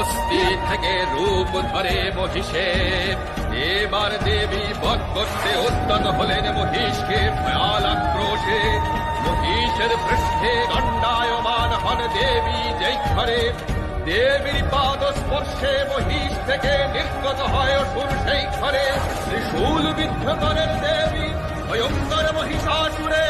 হস্তি থেকে রূপ ধরে মহিষে। এবার দেবী বধ করতে উদ্যত হলেন মহিষকে ভয়াল আক্রোশে। মহিষের পৃষ্ঠে দণ্ডায়মান হন দেবী যেই ঘরে। দেবীর পাদ স্পর্শে মহিষ থেকে নির্গত হয় অসুর সেই ঘরে। ত্রিশূল বিদ্ধ করেন দেবী ভয়ঙ্কর মহিষাসুরে।